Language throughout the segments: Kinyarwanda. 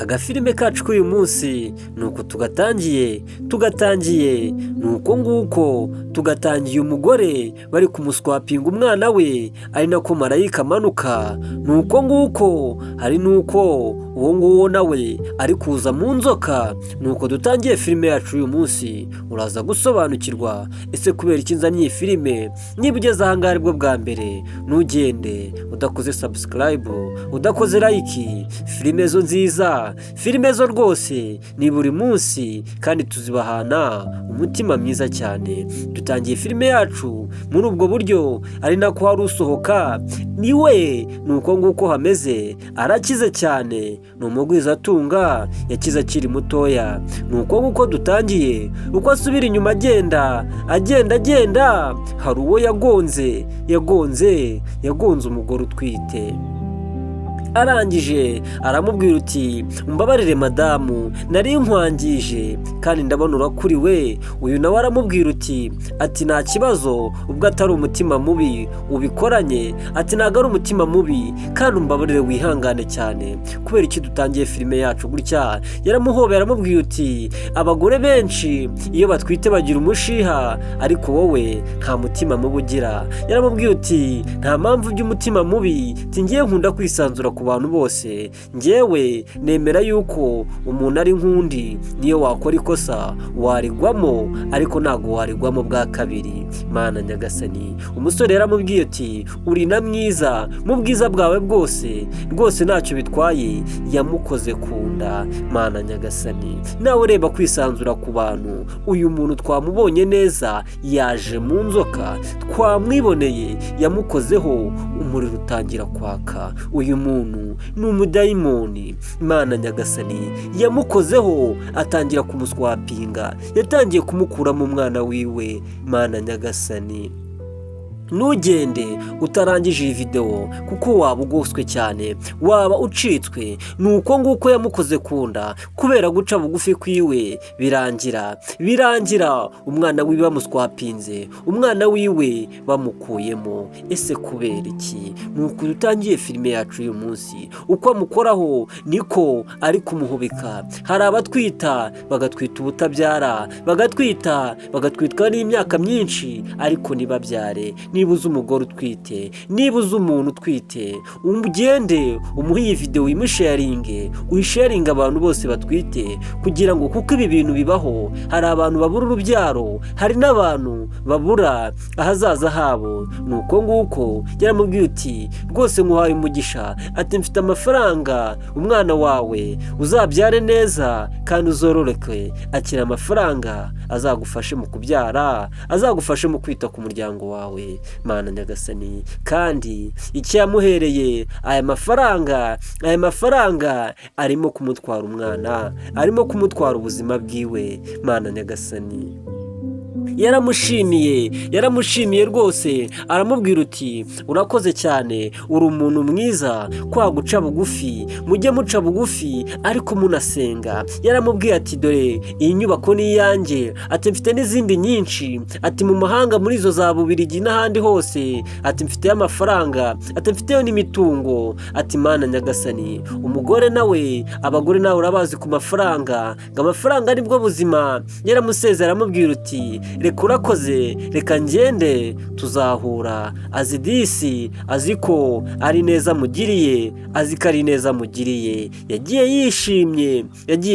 agafilime kacu k'uyu munsi nuko tugatangiye nuko nguko tugatangiye umugore bari kumuswapinga umwana we ari nako marayika amanuka nuko nguko hari nuko uwo nguwo nawe ari kuza mu nzoka nuko dutangiye filime yacu uyu munsi uraza gusobanukirwa ese kubera iki nzanye iyi filime niba ugeze ahangaha aribwo bwa mbere ntugende udakoze subscribe udakoze like filime zo nziza filime zo rwose ni buri munsi kandi tuzibahana umutima mwiza cyane dutangiye filime yacu muri ubwo buryo ari nako hari usohoka niwe nuko nguko hameze arakize cyane ni umugwizatunga yakize akiri mutoya nuko nguko dutangiye uko asubira inyuma agenda hari uwo yagonze umugore utwite arangije aramubwira uti umbabarire madamu nari nkwangije kandi ndabona urakuriwe uyu nawe aramubwira uti ati nta kibazo ubwo atari umutima mubi ubikoranye ati ntabwo ari umutima mubi kandi umbabarire wihangane cyane kubera iki dutangiye filime yacu gutya yaramuhobera aramubwira uti abagore benshi iyo batwite bagira umushiha ariko wowe nta mutima mubi ugira yaramubwira uti nta mpamvu by'umutima mubi ngiye nkunda kwisanzura ku bantu bose ngewe nemera yuko umuntu ari nk'undi niyo wakora ikosa warigwamo ariko ntabwo warigwamo bwa kabiri mana nyagasani umusore yaramubwiye ati uri na mwiza mu bwiza bwawe bwose rwose ntacyo bitwaye yamukoze ku nda mana nyagasani nawe ureba kwisanzura ku bantu uyu muntu twamubonye neza yaje mu nzoka twamwiboneye yamukozeho umuriro utangira kwaka uyu muntu ni umudayimoni Imana nyagasani yamukozeho atangira kumuswapinga yatangiye kumukuramo umwana wiwe Imana nyagasani ntugende utarangije iyi video kuko waba ugoswe cyane waba ucitswe nuko nguko yamukoze ku nda kubera guca bugufi kwiwe birangira umwana wiwe bamuswapinze umwana wiwe bamukuyemo ese kubera iki nuko dutangiye filime yacu uyu munsi uko amukoraho niko ari kumuhubika hari abatwita bagatwita ubutabyara bagatwitwa n'imyaka myinshi ariko ntibabyare niba uzi umugore utwite niba uzi umuntu utwite ugende umuhe iyi video uyisharinge abantu bose batwite kugira ngo kuko ibi bintu bibaho hari abantu babura urubyaro hari n'abantu babura ahazaza habo nuko nguko yaramubwiye uti rwose nkuhaye umugisha ati mfite amafaranga umwana wawe uzabyare neza kandi uzororeke akira amafaranga azagufashe mu kubyara azagufashe mu kwita ku muryango wawe Mana nyagasani kandi icyo yamuhereye aya mafaranga arimo kumutwara umwana arimo kumutwara ubuzima bwiwe Mana nyagasani yaramushimiye rwose aramubwira uti urakoze cyane uri umuntu mwiza kwa guca bugufi mujye muca bugufi ariko munasenga yaramubwiye ati dore iyi nyubako ni iyanjye ati mfite n'izindi nyinshi ati mu mahanga muri izo za Bubiligi n'ahandi hose ati mfiteyo amafaranga ati mfiteyo n'imitungo ati Mana nyagasani umugore nawe abagore nawe urabazi ku mafaranga ngo amafaranga nibwo buzima yaramusezera aramubwira uti reka urakoze reka ngende tuzahura azi disi azi ko ari neza mugiriye azi ko ari neza mugiriye yagiye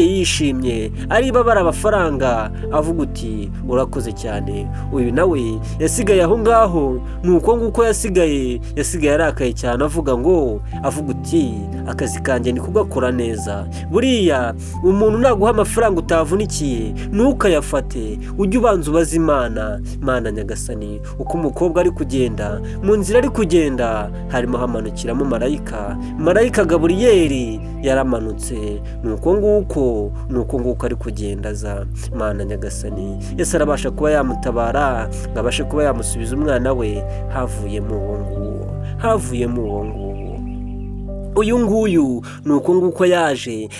yishimye aribabara amafaranga avuga uti urakoze cyane uyu nawe yasigaye aho ngaho nuko nguko yasigaye arakaye cyane avuga uti akazi kanjye ni kugakora neza buriya umuntu naguha amafaranga utavunikiye ntukayafate ujye ubanza ubaze Imana nyagasani uko umukobwa ari kugenda mu nzira ari kugenda harimo hamanukiramo marayika Gaburiyeli yaramanutse nuko nguko ari kugenda aza Mana nyagasani Yesu arabasha kuba yamutabara ngo abashe kuba yamusubiza umwana we havuyemo uwo nguwo uyu nguyu ni uko nguko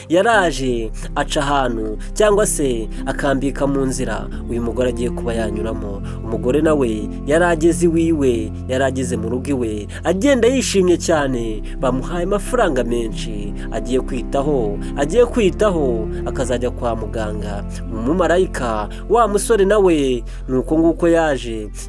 yaraje aca ahantu cyangwa se akambika mu nzira uyu mugore agiye kuba yanyuramo. Umugore nawe yarageze iwiwe, yarageze mu rugo iwe agenda yishimye cyane, bamuhaye amafaranga menshi agiye kwitaho akazajya kwa muganga. Umumarayika wa musore nawe ni uko nguko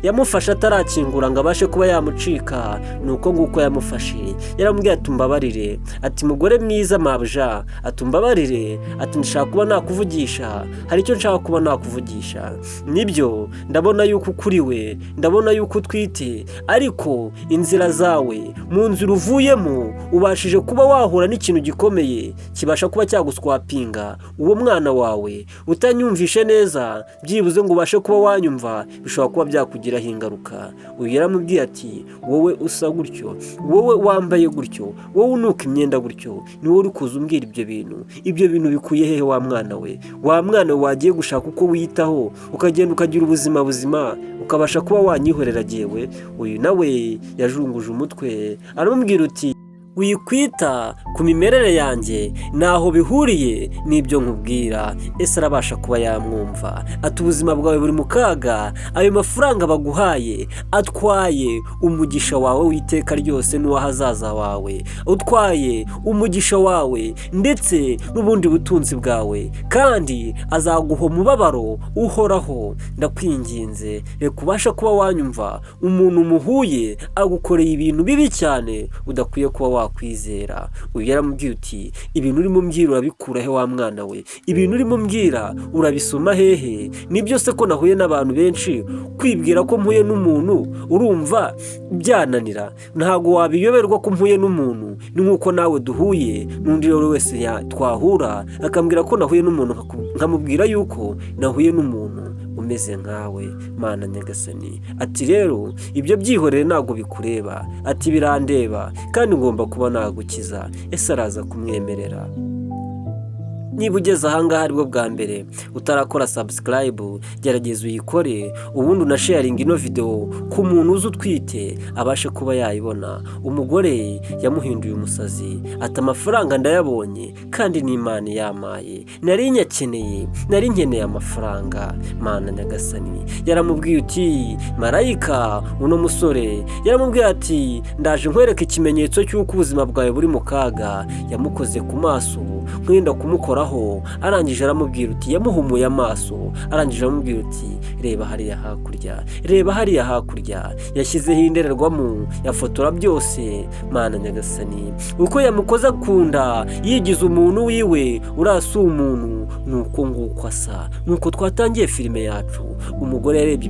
yamufashe atarakingura ngo abashe kuba yamucika, ni uko nguko yamufashe, yaramubwiye ati mbabarire, ati mugore mwiza mabuja, ati mbabarire, ati ndashaka kuba nakuvugisha, hari icyo nshaka kuba nakuvugisha. Nibyo ndabona yuko ukuriwe, ndabona yuko utwite, ariko inzira zawe mu nzira uvuyemo ubashije kuba wahura n'ikintu gikomeye kibasha kuba cyaguswapinga uwo mwana wawe. Utanyumvishe neza byibuze ngo ubashe kuba wanyumva, bishobora kuba byakugiraho ingaruka. Uyu yaramubwiye ati wowe usa gutyo, wowe wambaye gutyo, wowe unuka imyenda gutyo, ni wowe uri kuza umbwira ibyo bintu bikuye hehe wa mwana we? Wa mwana we wagiye gushaka uko wiyitaho, ukagenda ukagira ubuzima buzima, ukabasha kuba wanyihorera jyewe. Uyu nawe yajunguje umutwe aramubwira uti wikwita ku mimerere yanjye, naho bihuriye n'ibyo nkubwira. Ese arabasha kuba yamwumva? Ati ubuzima bwawe buri mu kaga, ayo mafaranga baguhaye atwaye umugisha wawe w'iteka ryose n'uwahazaza wawe, utwaye umugisha wawe ndetse n'ubundi butunzi bwawe, kandi azaguha umubabaro uhoraho. Ndakwinginze reka ubasha kuba wanyumva, umuntu muhuye agukoreye ibintu bibi cyane udakwiye kuba wakwizera. Uyu yaramubwiye uti ibintu urimo mbwira urabikura he wa mwana we? Ibintu urimo mbwira urabisoma hehe? Nibyo se ko nahuye n'abantu benshi, kwibwira ko mpuye n'umuntu urumva byananira? Ntago wabiyoberwa ko mpuye n'umuntu, ni nkuko nawe duhuye n'undi rero wese twahura akambwira ko nahuye n'umuntu, nkamubwira yuko nahuye n'umuntu umeze nkawe. Mana nyagasani, ati rero ibyo byihorere ntago bikureba, ati birandeba kandi ngomba kuba nagukiza. Ese araza kumwemerera? Niba ugeze ahangaha aribwo bwa mbere utarakora subscribe, gerageza uyikore, ubundi unasharinga ino video ku muntu uzi utwite abashe kuba yayibona. Umugore yamuhinduye umusazi, ati amafaranga ndayabonye kandi n'Imana yamaye, nari nkeneye amafaranga. Mana nyagasani, yaramubwiye uti marayika uno musore yaramubwiye ati ndaje nkwereka ikimenyetso cy'uko ubuzima bwawe buri mu kaga. Yamukoze ku maso nk'enda kumukora, arangije aramubwira uti, yamuhumuye amaso, arangije aramubwira uti reba hariya hakurya. Yashyizeho indorerwamo yafotora byose. Mana nyagasani, uko yamukoza kunda yigize umuntu wiwe, urasa umuntu, nuko nguko asa. Nuko twatangiye filime yacu. Umugore yarebye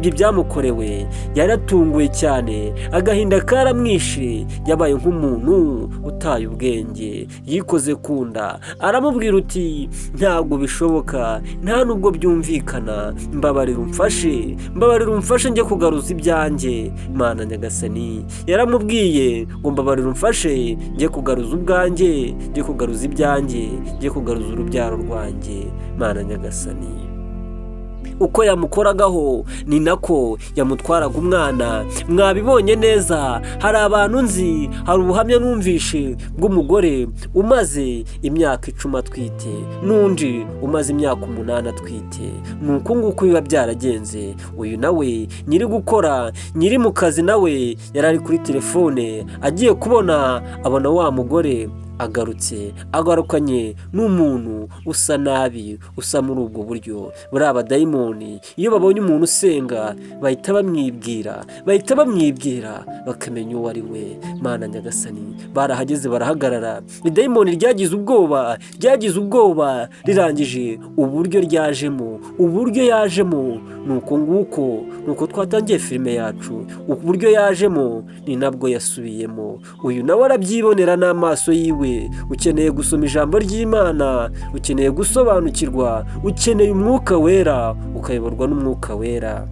ibyamukorewe, yaratunguwe cyane, agahinda karamwishe, yabaye nk'umuntu utaye ubwenge, yikoze kunda. Aramubwira uti ntabwo bishoboka, nta nubwo byumvikana, mbabarira umfashe njye kugaruza ibyanjye. Mana nyagasani, yaramubwiye ngo mbabarira umfashe njye kugaruza ubwanjye, njye kugaruza ibyanjye, njye kugaruza urubyaro rwanjye. Mana nyagasani, uko yamukoragaho ni nako yamutwaraga umwana. Mwabibonye neza, hari abantu nzi, hari ubuhamya numvishe bw'umugore umaze imyaka 10 atwite, n'undi umaze imyaka 8 atwite. Nuko nguko biba byaragenze. Uyu nawe nyiri mu kazi nawe yarari kuri telefone, agiye kubona abona wa mugore agarukanye n'umuntu usa nabi, usa muri ubwo buryo. Buriya abadayimoni iyo babonye umuntu usenga bahita bamwibwira bakamenya uwo ari we. Mana nyagasani, barahageze barahagarara, idayimoni ryagize ubwoba rirangije uburyo yajemo. nuko twatangiye filime yacu, uburyo yajemo ni nabwo yasubiyemo. Uyu nawe arabyibonera n'amaso yiwe. Ukeneye gusoma ijambo ry'Imana, ukeneye gusobanukirwa, ukeneye umwuka wera, ukayoborwa n'umwuka wera.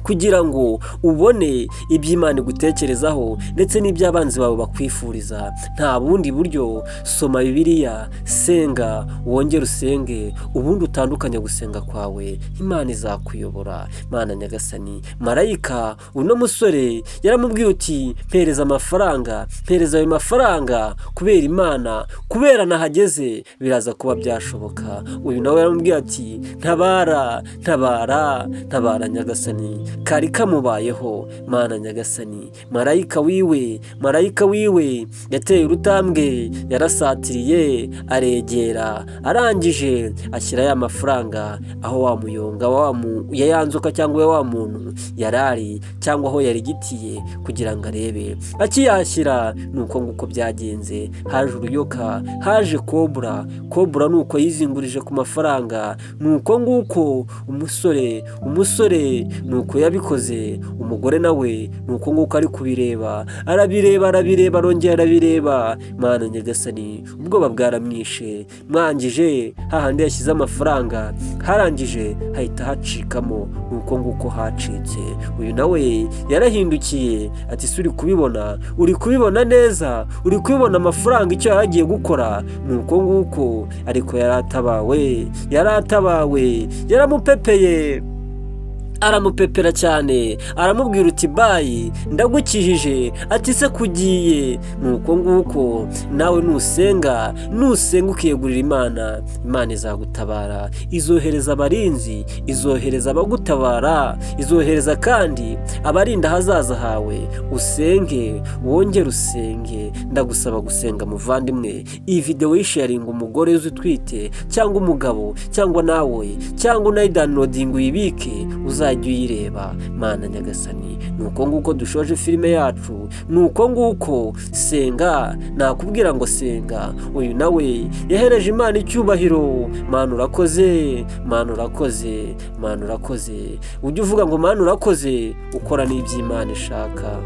kugira ngo ubone iby'Imana igutekerezaho ndetse n'iby'abanzi bawe bakwifuriza. Nta bundi buryo, soma Bibiliya, senga, wongere usenge, ubundi utandukanye gusenga kwawe, Imana izakuyobora. Mana nyagasani, marayika uno musore yaramubwiye uti mpereza amafaranga, mpereza ayo mafaranga kubera Imana, kubera nahageze biraza kuba byashoboka. Uyu nawe yaramubwiye ati ntabara, ntabara, ntabara nyagasani. Kari kamubayeho. Mana nyagasani, marayika wiwe yateye urutambwe, yarasatiriye, aregera, arangije ashyira ya mafaranga aho wa muyonga ya nzoka cyangwa wa muntu yarari cyangwa aho yarigitiye kugira ngo arebe. Akiyashyira nuko nguko byagenze, haje uruyoka, haje kobra nuko yizingurije ku mafaranga, nuko nguko umusore nuko yabikoze. Umugore nawe nuko nguko ari kubireba, arabireba arongera arabireba. Mana nyagasani, ubwoba bwaramwishe, mwangije hahandi yashyize amafaranga, harangije hahita hacikamo, nuko nguko hacitse. Uyu nawe yarahindukiye ati uri kubibona neza, uri kubibona amafaranga icyo yaragiye gukora. Nuko nguko ariko yaratabawe, yaramupepeye, aramupepera cyane, aramubwira uti bayi ndagukijije, ati se kugiye. Nuko nguko nawe nusenga ukiyegurira Imana izagutabara, izohereza abarinzi, izohereza abagutabara, izohereza kandi abarinda ahazaza hawe. Usenge, wongere usenge. Ndagusaba gusenga muvandimwe. Iyi video yisharinga umugore uzitwite cyangwa umugabo cyangwa nawe, cyangwa unayidownloading uyibike uzajya uyireba. Mana nyagasani, nuko nguko dushoje filime yacu, nuko nguko senga. Nakubwira ngo senga. Uyu nawe yahereje Imana icyubahiro. Mana urakoze, Mana urakoze, Mana urakoze. Ujye uvuga ngo Mana urakoze, ukora n'iby'Imana ishaka.